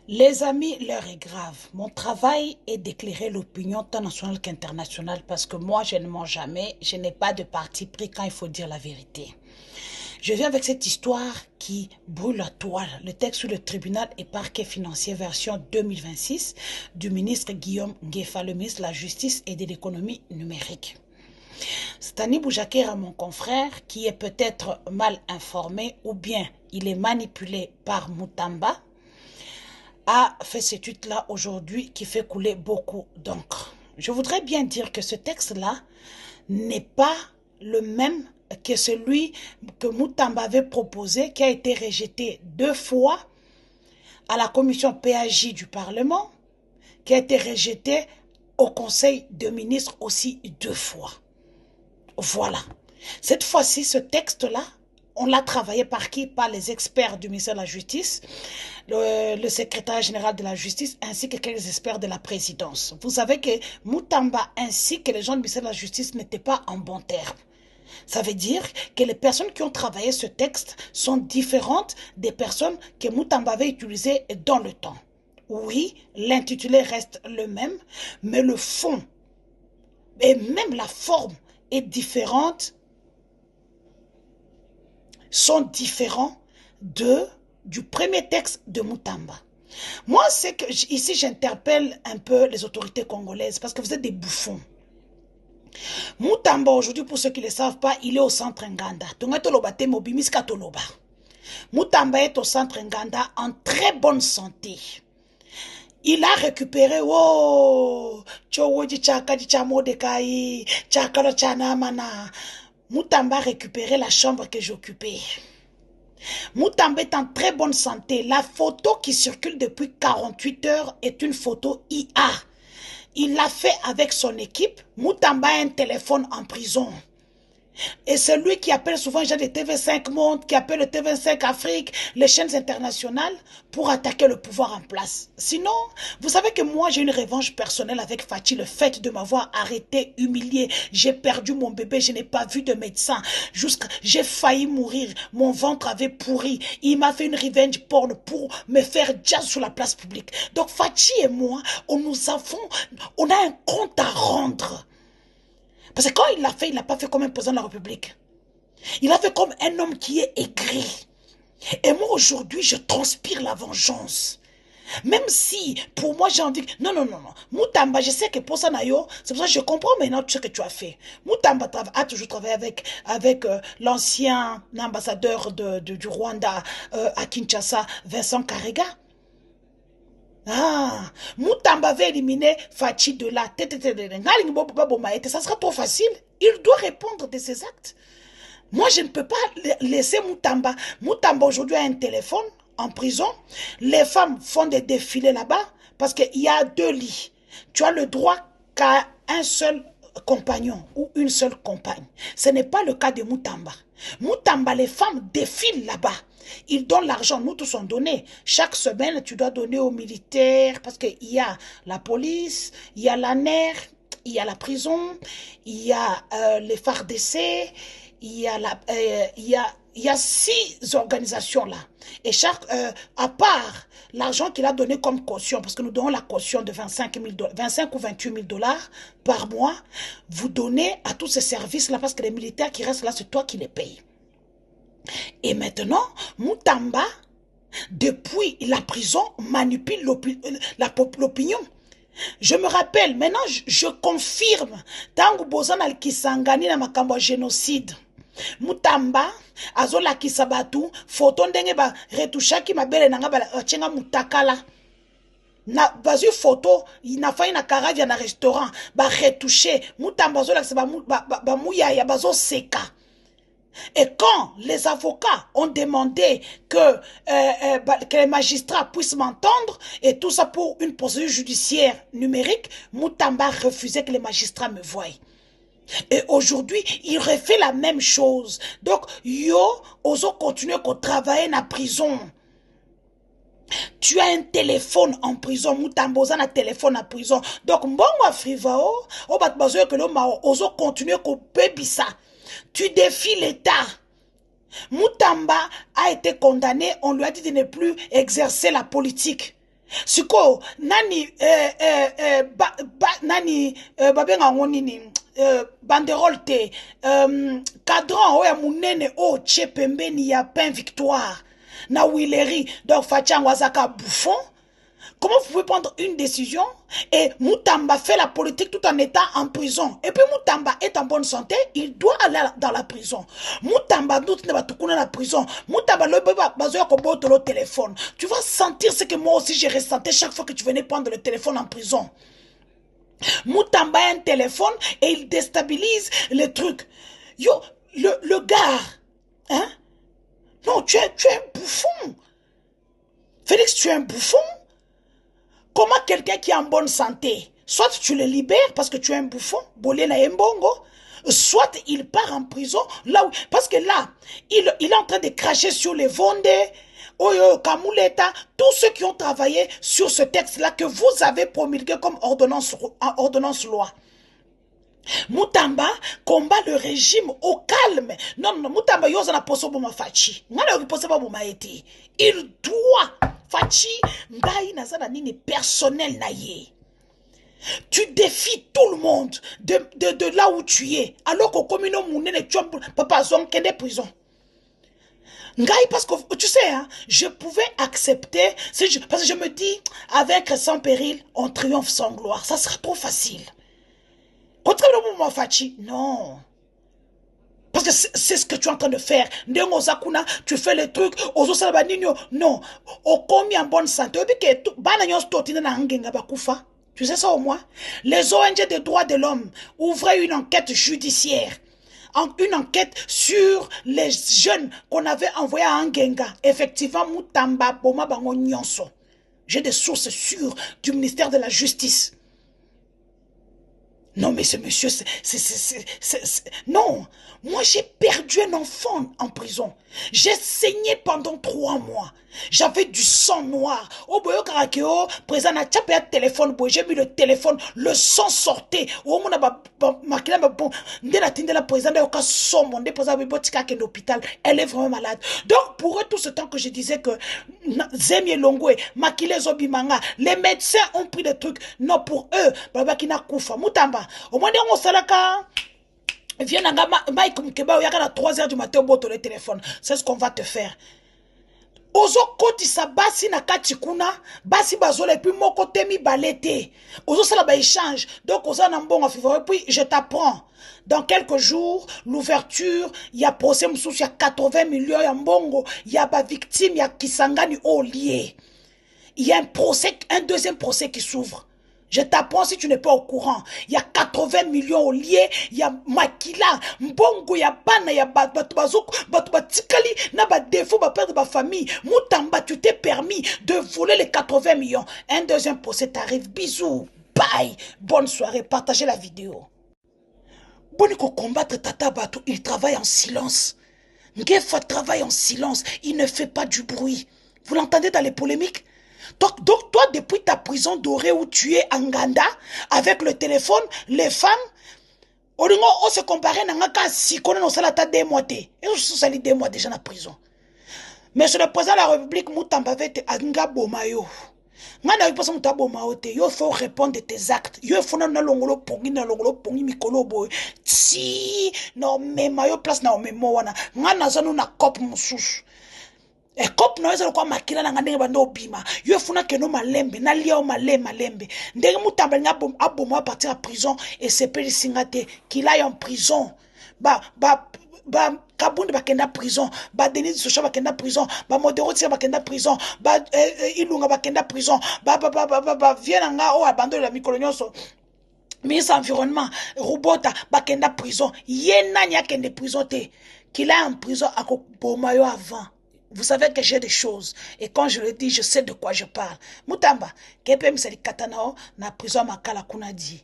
Les amis, l'heure est grave. Mon travail est d'éclairer l'opinion tant nationale qu'internationale parce que moi, je ne mens jamais. Je n'ai pas de parti pris quand il faut dire la vérité. Je viens avec cette histoire qui brûle la toile. Le texte sur le tribunal et parquet financier version 2026 du ministre Guillaume Nguefa, le ministre de la Justice et de l'économie numérique. Stani Boujakera, mon confrère, qui est peut-être mal informé ou bien il est manipulé par Moutamba, a fait cette étude-là aujourd'hui qui fait couler beaucoup d'encre. Je voudrais bien dire que ce texte-là n'est pas le même que celui que Moutamba avait proposé, qui a été rejeté 2 fois à la commission PAJ du Parlement, qui a été rejeté au Conseil des ministres aussi 2 fois. Voilà. Cette fois-ci, ce texte-là, on l'a travaillé par qui? Par les experts du ministère de la Justice, le secrétaire général de la Justice, ainsi que quelques experts de la présidence. Vous savez que Moutamba ainsi que les gens du ministère de la Justice n'étaient pas en bon terme. Ça veut dire que les personnes qui ont travaillé ce texte sont différentes des personnes que Moutamba avait utilisées dans le temps. Oui, l'intitulé reste le même, mais le fond et même la forme est différente, sont différents du premier texte de Moutamba. Moi, c'est que ici, j'interpelle un peu les autorités congolaises parce que vous êtes des bouffons. Moutamba, aujourd'hui, pour ceux qui ne le savent pas, il est au centre Nganda. Moutamba est au centre Nganda en très bonne santé. Il a récupéré, Moutamba a récupéré la chambre que j'occupais. Moutamba est en très bonne santé. La photo qui circule depuis 48 heures est une photo IA. Il l'a fait avec son équipe. Moutamba a un téléphone en prison. Et c'est lui qui appelle souvent les gens de TV5 Monde, qui appelle le TV5 Afrique, les chaînes internationales, pour attaquer le pouvoir en place. Sinon, vous savez que moi, j'ai une revanche personnelle avec Fachi, le fait de m'avoir arrêté, humilié. J'ai perdu mon bébé, je n'ai pas vu de médecin. J'ai failli mourir, mon ventre avait pourri. Il m'a fait une revenge porn pour me faire jazz sur la place publique. Donc Fachi et moi, on a un compte à rendre. Parce que quand il l'a fait, il ne l'a pas fait comme un président de la République. Il a fait comme un homme qui est aigri. Et moi, aujourd'hui, je transpire la vengeance. Même si, pour moi, j'ai envie... Non. Moutamba, je sais que pour ça, c'est pour ça que je comprends maintenant tout ce que tu as fait. Moutamba a toujours travaillé avec l'ancien ambassadeur du Rwanda à Kinshasa, Vincent Karega. Moutamba avait éliminé Fachi de là. Ça sera trop facile. Il doit répondre de ses actes. Moi, je ne peux pas laisser Moutamba. Moutamba aujourd'hui a un téléphone en prison. Les femmes font des défilés là-bas parce qu'il y a 2 lits. Tu as le droit qu'à un seul compagnon ou une seule compagne. Ce n'est pas le cas de Moutamba. Moutamba, les femmes défilent là-bas. Ils donnent l'argent, nous tous on donné. Chaque semaine, tu dois donner aux militaires parce qu'il y a la police, il y a la NER, il y a la prison, il y a les FARDC, il y a 6 organisations là. Et à part l'argent qu'il a donné comme caution, parce que nous donnons la caution de 25 ou 28 000 dollars par mois, vous donnez à tous ces services là parce que les militaires qui restent là, c'est toi qui les payes. Et maintenant, Moutamba, depuis la prison, manipule l'opinion. Je me rappelle, maintenant je confirme, tangu bozan al kisangani na makambo génocide. Moutamba, azola kisabatu, photo ndenge ba retouchaki mabele nanga ba chenga mutakala. Na bazu photo, na fayi na karavia na restaurant, ba retouché, Moutamba azola ba mouya ya bazo seka. Et quand les avocats ont demandé que les magistrats puissent m'entendre, et tout ça pour une procédure judiciaire numérique, Moutamba refusait que les magistrats me voient. Et aujourd'hui, il refait la même chose. Donc, oso continue à travailler dans la prison. Tu as un téléphone en prison, Moutamba a un téléphone en prison. Donc, mbongo afrivao, obatbazo que l'homme oso continue à bébisa. Tu défies l'État. Moutamba a été condamné, on lui a dit de ne plus exercer la politique. Siko nani nani babenga ngonini banderole te cadran oya munene o tche pembeni ya pain victoire na Willery donc Fatiang Wazaka bouffon. Comment vous pouvez prendre une décision et Moutamba fait la politique tout en étant en prison? Et puis Moutamba est en bonne santé, il doit aller dans la prison. Moutamba nous ne va tout connaître la prison. Moutamba le le téléphone. Tu vas sentir ce que moi aussi j'ai ressenti chaque fois que tu venais prendre le téléphone en prison. Moutamba a un téléphone et il déstabilise les trucs. Yo, le gars, hein? Non, tu es un bouffon. Félix, tu es un bouffon. Comment quelqu'un qui est en bonne santé, soit tu le libères parce que tu es un bouffon, soit il part en prison, là où, parce que là, il est en train de cracher sur les Vendées, Oyo, Kamuleta, tous ceux qui ont travaillé sur ce texte-là que vous avez promulgué comme ordonnance loi. Moutamba combat le régime au calme. Non, Moutamba yoza na poso boma fachi. Ngana yo poso boma eti. Il doit fachi ngai nazana nini personnel na ye. Tu défies tout le monde de là où tu es. Alors qu'au communaux mounene tu papa zon kende prison. Ngai parce que tu sais hein, je pouvais accepter parce que je me dis avec sans péril on triomphe sans gloire. Ça sera trop facile. Non. Parce que c'est ce que tu es en train de faire. Tu fais les trucs. Non. Au combien en bonne santé. Tu sais ça au moins. Les ONG des droits de l'homme ouvraient une enquête judiciaire. Une enquête sur les jeunes qu'on avait envoyés à Angenga. Effectivement, Moutamba, Boma, Bango, Nyonso. J'ai des sources sûres du ministère de la Justice. Non, mais ce monsieur, non, moi j'ai perdu un enfant en prison. J'ai saigné pendant 3 mois. J'avais du sang noir. Au boyo karakeo, présent na tchapé un téléphone, j'ai mis le téléphone, le sang sortait. Au mon makina bon, ndela tindela présent de oka somme, ndé présent bibotika ken l'hôpital. Elle est vraiment malade. Donc pour eux tout ce temps que je disais que Zemie Longwe, Makile Zobimanga, les médecins ont pris des trucs. Non pour eux, babakina kufa, Moutamba. Au moins on salaka. Viens à Mike Mkeba, il y a à 3 h du matin au bout de le téléphone. C'est ce qu'on va te faire. Ozo koti sa basi na kati kuna, basi bazola et puis moko temi balete. Ozo sala ba échange. Donc ozo na mbongo fivo. Et puis je t'apprends. Dans quelques jours, l'ouverture, il y a procès moussous, il y a 80 millions ya mbongo, il y a ba victime, il y a Kisangani au lié. Il y a un procès, un deuxième procès qui s'ouvre. Je t'apprends si tu n'es pas au courant. Il y a 80 millions au lié, il y a Makila, Mbongo, il y a Bana, il y a Batubazoko, Batubatikali, n'a pas défaut, pas perdre ma famille. Moutamba, tu t'es permis de voler les 80 millions. Un deuxième procès t'arrive. Bisous. Bye. Bonne soirée. Partagez la vidéo. Boniko combattre Tata Batou, il travaille en silence. Ngefa travaille en silence. Il ne fait pas du bruit. Vous l'entendez dans les polémiques? Donc toi, depuis ta prison dorée où tu es en Ganda, avec le téléphone, les femmes, on se compare à si on a 2 mois. Et on se 2 mois déjà en prison. Mais sur le président de la République, Moutamba avait été Anga Bomayo. Il faut répondre de tes actes. Il faut na longolo pongi na longolo pongi mikolo boy. Si non mais mayo place na memo wana. Ngana zanu na cop mususu. Et cop na weza kwa makila na ngandenge bando bima. Yo funa keno malembe na lia o malembe. Ndenge Moutamba nga abomo partir à prison et c'est peli singate qu'il aille en prison. Kabound bakenda prison, Denis Socha bakenda prison, Modero Tia bakenda prison, Ilunga bakenda prison, Vienanga o abandonne la mikolonioso. Ministre environnement, Robota bakenda prison, Yena nya kende prison te, qu'il a en prison à Bomayo avant. Vous savez que j'ai des choses. Et quand je le dis, je sais de quoi je parle. Moutamba, kepem sali katanao na prison makala kuna di.